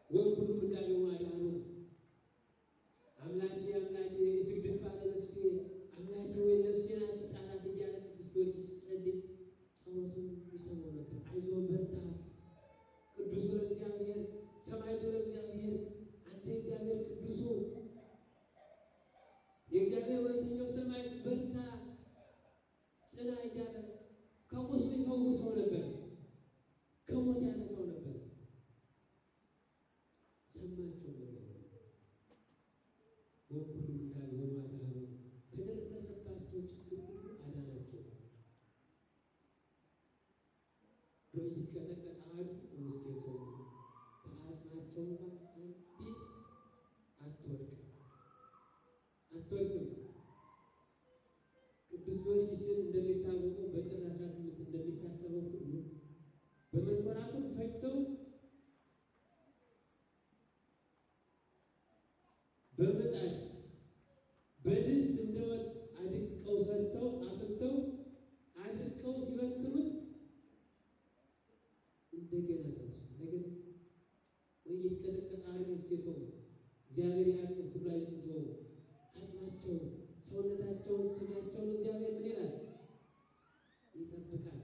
ወንኩሉም እንዳለው አዳኑ አምላኬ አምላኬ የትግድፋ ነፍሴ አምላኬ ወይ ነፍሴን አትጣላት እያለ ቅዱስ ጊዮርጊስ ሲጸልይ ጸሎቱን ይሰማው ነበር። አይዞህ በርታ፣ ቅዱሱ ለእግዚአብሔር ሰማዕቱ ለእግዚአብሔር፣ አንተ የእግዚአብሔር ቅዱሱ የእግዚአብሔር እውነተኛው ሰማዕት በርታ ጽና እያለ ከቁስሉ ይፈውሰው ነበር፣ ከሞት ያነሳው ነበር። ሰማቸው ነገር ወንኩሉም እንዳለው አዳኑ ከደረሰባቸው ችግር ሁሉ አዳናቸው። ወይትቀጠቀጥ አሐዱ እምስቴቶሙ ከአጽማቸው አንዲት አትወድቅም። ቅዱስ ጊዮርጊስን እንደሚታወቀው በጥር 18 እንደሚታሰበው ሁሉ በመንኮራኩር ፈጭተው በምጣድ በድስት እንደወጥ አድቀው ሰርተው አፍልተው አድቀው ሲበትኑት እንደገና ተነሱ። ነገር ወይትቀጠቀጥ አሐዱ እምስቴቶሙ እግዚአብሔር ያዕቆብ ሁሉ አይጽንተው አጽማቸው ሰውነታቸውን ስጋቸውን እግዚአብሔር ምን ይላል? ይጠብቃል።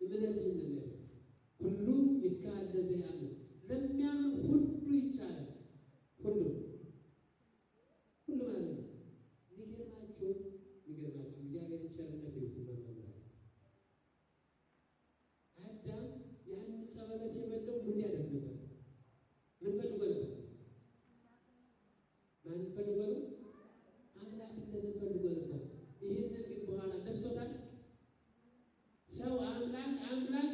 እምነት ይህንን ነው። ሁሉ ይትካል ለዘያምን ለሚያምን ሁሉ ይቻላል። ሁሉ ማለት ነው። የሚገርማችሁ እግዚአብሔርን ቸርነት ይወትማማል። አዳም ያን ዕፀ በለስ የበላው ምን ያደርግ ነበር? ምን ፈልጎ ነበር? ማን ፈልጎ ነው? አምላክነትን ፈልጎ ነበር። ይህንን ግን በኋላ ደስቶታል። ሰው አምላክ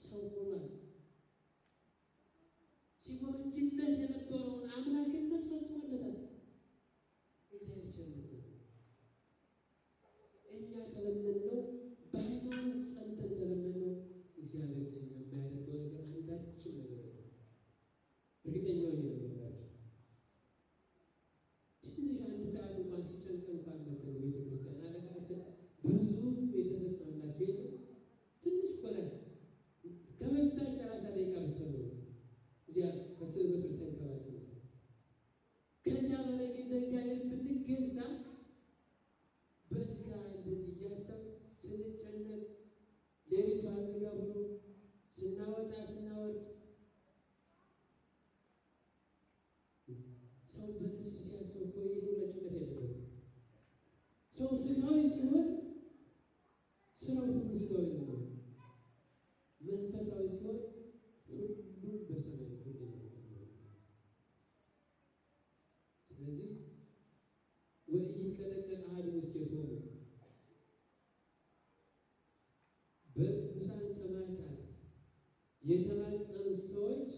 ሰው ሆኗል። ሲጎመጅለት የነበረውን አምላክነት ፈጽሞለታል። እግዚአብሔር ቸርነት ነው። እኛ ከለመንነው በሃይማኖት ጸንተን ከለመንነው እግዚአብሔር ለእኛ የማያደርገው ነገር አንዳችም ነገር ነው። እርግጠኛው እየነገራችሁ ትንሽ አንድ ሰዓት እንኳን ሲጨንቀን እንኳን መጥተው ቤተክርስቲያን አለቃሰን ብዙ የተፈጸመላቸው የለም። ትንሽ ኮላይ ከመሳይ 30 ደቂቃ ብቻ ነው እዚያ ከስር በስር ተንከባከብ። ከዚያ በላይ ግን ለእግዚአብሔር ብንገዛ በስጋ እንደዚህ እያሰብ ስንጨነቅ ሌሊቱ አልጋ ብሎ ስናወጣ ስናወርድ ሰው በነፍስ ሲያስብ እኮ ይሄ ጭንቀት የለበትም። ሰው ስጋዊ ሲሆን ስራው ሁሉ ስጋዊ ነው። መንፈሳዊ ሲሆን ሁሉም በሰማይ ሁሉ ነው። ስለዚህ ወይትቀጠቀጥ አሐዱ እምስቴቶሙ በቅዱሳን ሰማዕታት የተማጸኑ ሰዎች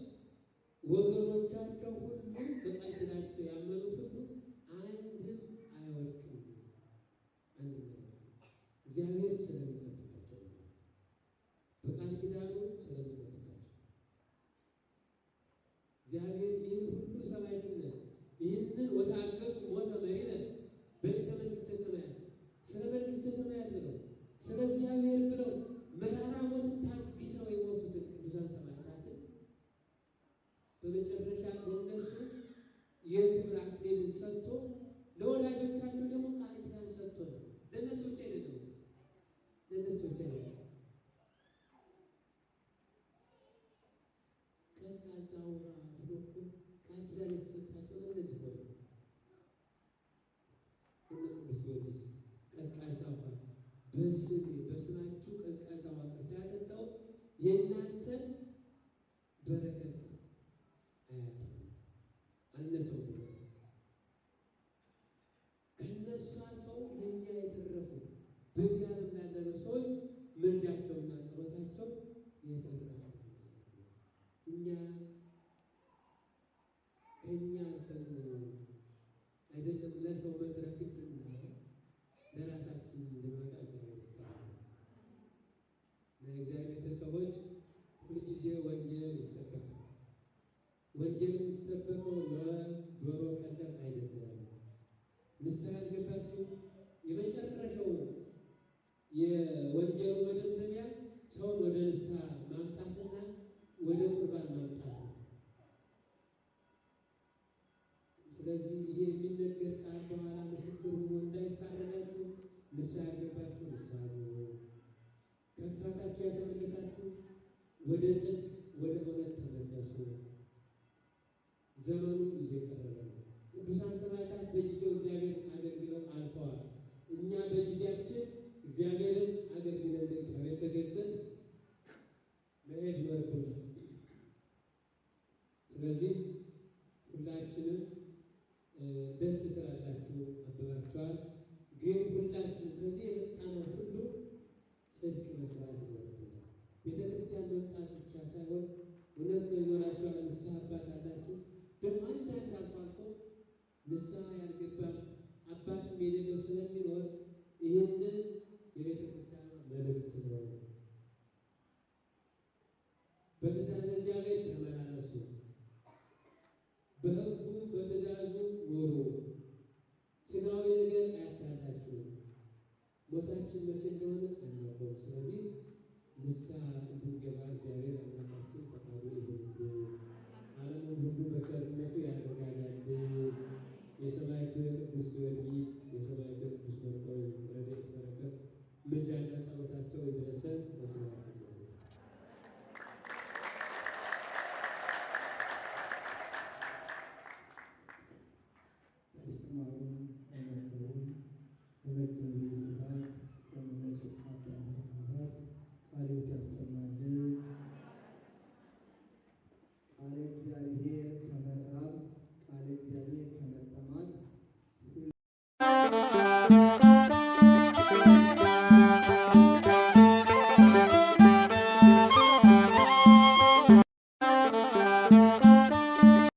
ወገኖቻቸው ሁሉ በቃል ኪዳናቸው ያመኑት ሁሉ አንድም አይወድቅም። እግዚአብሔር ስለሚጠብቃቸው በቃል ኪዳኑ ስለሚጠብቃቸው እግዚአብሔር ይህን ሁሉ ሰማዕትነት ይህንን ወታገሱ ሞተ መሪነ በእንተ መንግሥተ ሰማያት ስለ መንግሥተ ሰማያት ብለው ስለ እግዚአብሔር ብለው መራራ ሞትን ታግሰው የሞቱትን ቅዱሳን ሰማዕታትን በመጨረሻ ለእነሱ የክብር አክሊልን ሰጥቶ ለወላጆቻቸው ደግሞ ቃል ኪዳን ሰጥቶ ነው። ለእነሱ ብቻ አይደለም፣ ቅዱስ ጊዮርጊስ ቀዝቃዛ ውሃ በስማችሁ ቀዝቃዛ ውሃ እንዳጠጣው የእናንተን በረከት አያጣም። አነሰው ከእነሱ አልፈው ለእኛ የተረፉ በዚህ ዓለም ላለነው ሰዎች ምልጃቸውና ጸሎታቸው የተረፉ እኛ ከእኛ አልፈን አይደለም ለሰው መትረፍ ይቅርና ለራሳችን እንድንበቃ እግዚአብሔር ይፈቅዳል። ለእግዚአብሔር ቤተሰቦች ሁልጊዜ ወንጌል ይሰበካል። ወንጌል የሚሰበከው ለጆሮ ቀለብ አይደለም። ንስሐ ያልገባችሁ የመጨረሻው የወንጌሉ መደምደሚያ ሰውን ወደ ንስሐ ማምጣትና ወደ ቁርባን ማምጣት ነው። ስለዚህ ይሄ የሚነገር ቃል በኋላ ምስክር ሆኖ እንዳይፋረዳችሁ ንስሐ ያልገባችሁ ንስሐ ግቡ፣ ከክፋታችሁ ያልተመለሳችሁ ወደ ጽድቅ ወደ እውነት ተመለሱ። ዘመኑ እየቀረበ ነው። ቅዱሳን ሰማዕታት በጊዜው እግዚአብሔር አገልግለው አልፈዋል። እኛ በጊዜያችን እግዚአብሔርን አገልግለን ለእግዚአብሔር ተገዝተን መሄድ ይኖርብናል። ስለዚህ ሁላችንም ደስ ትላላችሁ፣ አበባችኋል። ግን ሁላችን በዚህ የመጣነው ሁሉ ጽድቅ መስራት ይኖርብናል። ቤተክርስቲያን መምጣት ብቻ ሳይሆን እውነት ነው ይኖራችኋል። ንስሐ አባት አላችሁ። ደግሞ አንዳንድ አልፎ አልፎ ንስሐ ያልገባ አባትም የሌለው ስለሚኖር ይህንን የቤተክርስቲያን መልእክት ነው። በትእዛዘ እግዚአብሔር ተመላለሱ፣ በሕጉ በትእዛዙ ኑሩ፣ ሥጋዊ ነገር አያታላችሁ፣ ሞታችን መቼ እንደሆነ አናውቅም። ስለዚህ ንስሐ እንድንገባ እግዚአብሔር አምላካችን ፈቃዱ ይሁንልን። ዓለሙን ሁሉ በቸርነቱ ያደርጋልን። የሰማዕቱ ቅዱስ ጊዮርጊስ የሰማዕቱ ቅዱስ መርቆሬዎስ ረድኤት በረከት ምልጃና ጸሎታቸው ይድረሰን። በስብሐት ያስተማሩ